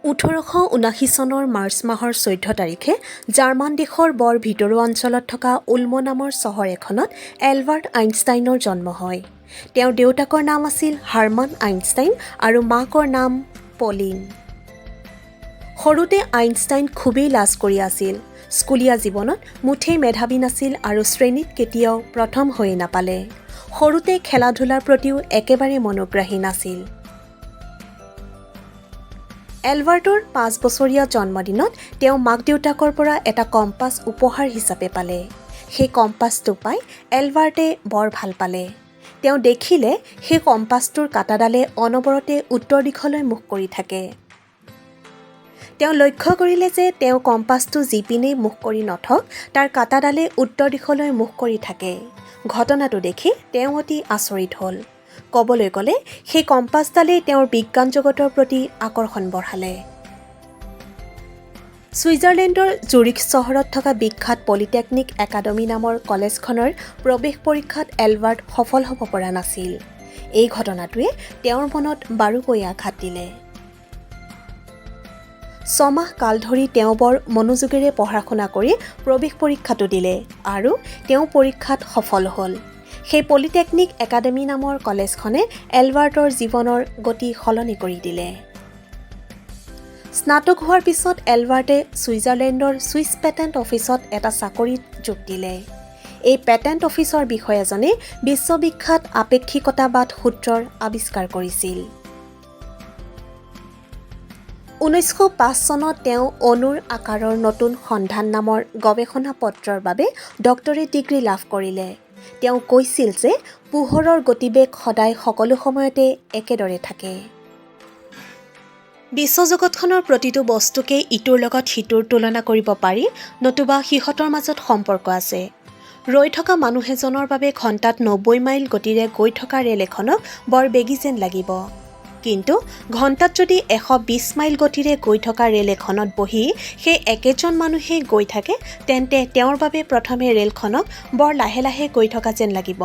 1879 চনৰ মাৰ্চ মাহৰ 14 তাৰিখে জাৰ্মান দেশৰ বৰ ভিতৰুৱা অঞ্চলত থকা উলম নামৰ চহৰ এখনত এলবাৰ্ট আইনষ্টাইনৰ জন্ম হয়। তেওঁৰ দেউতাকৰ নাম আছিল হাৰমান আইনষ্টাইন আৰু মাকৰ নাম পলিন। সৰুতে আইনষ্টাইন খুবেই লাজ কৰি আছিল। স্কুলীয়া জীৱনত মুঠেই মেধাৱী নাছিল আৰু শ্ৰেণীত কেতিয়াও প্ৰথম হৈয়ে নাপালে। সৰুতে খেলা ধূলাৰ প্ৰতিও একেবাৰে মনোগ্ৰাহী নাছিল। এলবাৰ্টৰ 5 বছৰীয়া জন্মদিনত তেওঁ মাক দেউতাকৰ পৰা এটা কম্পাছ উপহাৰ হিচাপে পালে। সেই কম্পাছটো পাই এলবাৰ্টে বৰ ভাল পালে। তেওঁ দেখিলে সেই কম্পাছটোৰ কাঁটাডালে অনবৰতে উত্তৰ দিশলৈ মুখ কৰি থাকে। তেওঁ লক্ষ্য কৰিলে যে তেওঁ কম্পাছটো যিপিনেই মুখ কৰি নথক তাৰ কাঁটাডালে উত্তৰ দিশলৈ মুখ কৰি থাকে। ঘটনাটো দেখি তেওঁ অতি আচৰিত হ'ল। ক'বলৈ গ'লে সেই কম্পাছডালেই তেওঁৰ বিজ্ঞান জগতৰ প্ৰতি আকৰ্ষণ বঢ়ালে। ছুইজাৰলেণ্ডৰ জুৰিখ চহৰত থকা বিখ্যাত পলিটেকনিক একাডেমী নামৰ কলেজখনৰ প্ৰৱেশ পৰীক্ষাত এলবাৰ্ট সফল হ'ব পৰা নাছিল। এই ঘটনাটোৱে তেওঁৰ মনত বাৰুকৈ আঘাত দিলে। 6 মাহ কাল ধৰি তেওঁ বৰ মনোযোগেৰে পঢ়া-শুনা কৰি প্ৰৱেশ পৰীক্ষাটো দিলে আৰু তেওঁ পৰীক্ষাত সফল হ'ল। সেই পলিটেকনিক একাডেমী নামৰ কলেজখনে এলবাৰ্টৰ জীৱনৰ গতি সলনি কৰি দিলে। স্নাতক হোৱাৰ পিছত এলবাৰ্টে ছুইজাৰলেণ্ডৰ ছুইছ পেটেণ্ট অফিচত এটা চাকৰিত যোগ দিলে। এই পেটেণ্ট অফিচৰ বিষয়াজনে বিশ্ববিখ্যাত আপেক্ষিকতাবাদ সূত্ৰৰ আৱিষ্কাৰ কৰিছিল। 1905 চনত তেওঁ অণুৰ আকাৰৰ নতুন সন্ধান নামৰ গৱেষণা পত্ৰৰ বাবে ডক্টৰেট ডিগ্ৰী লাভ কৰিলে। তেওঁ কৈছিল যে পোহৰৰ গতিবেগ সদায় সকলো সময়তে একেদৰে থাকে। বিশ্বজগতখনৰ প্ৰতিটো বস্তুকে ইটোৰ লগত সিটোৰ তুলনা কৰিব পাৰি, নতুবা সিহঁতৰ মাজত সম্পৰ্ক আছে। ৰৈ থকা মানুহ এজনৰ বাবে ঘণ্টাত 90 মাইল গতিৰে গৈ থকা ৰেল এখনক বৰ বেগী যেন লাগিব। কিন্তু ঘণ্টাত যদি 120 মাইল গতিৰে গৈ থকা ৰেল এখনত বহি সেই একেজন মানুহেই গৈ থাকে, তেন্তে তেওঁৰ বাবে প্ৰথমে ৰেলখনক বৰ লাহে লাহে গৈ থকা যেন লাগিব।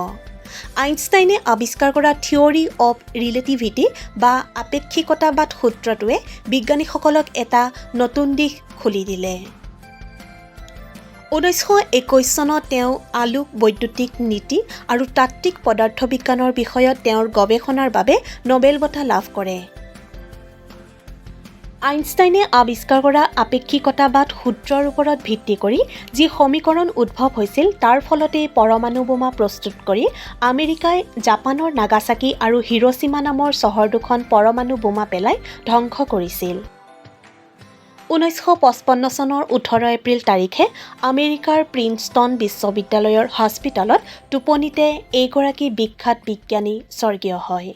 আইনষ্টাইনে আৱিষ্কাৰ কৰা থিয়ৰী অৱ ৰিলেটিভিটি বা আপেক্ষিকতাবাদ সূত্ৰটোৱে বিজ্ঞানীসকলক এটা নতুন দিশ খুলি দিলে। 1921 চনত তেওঁ আলোক বৈদ্যুতিক নীতি আৰু তাত্ত্বিক পদাৰ্থবিজ্ঞানৰ বিষয়ত তেওঁৰ গৱেষণাৰ বাবে নোবেল বঁটা লাভ কৰে। আইনষ্টাইনে আৱিষ্কাৰ কৰা আপেক্ষিকতাবাদ সূত্ৰৰ ওপৰত ভিত্তি কৰি যি সমীকৰণ উদ্ভৱ হৈছিল তাৰ ফলতেই পৰমাণু বোমা প্ৰস্তুত কৰি আমেৰিকাই জাপানৰ নাগাচাকি আৰু হিৰোশ্বিমা নামৰ চহৰ দুখন পৰমাণু বোমা পেলাই ধ্বংস কৰিছিল। 1955 চনৰ 18 এপ্ৰিল তাৰিখে আমেৰিকাৰ প্ৰিন্সটন বিশ্ববিদ্যালয়ৰ হস্পিটেলত টোপনিতে এইগৰাকী বিখ্যাত বিজ্ঞানী স্বৰ্গীয় হয়।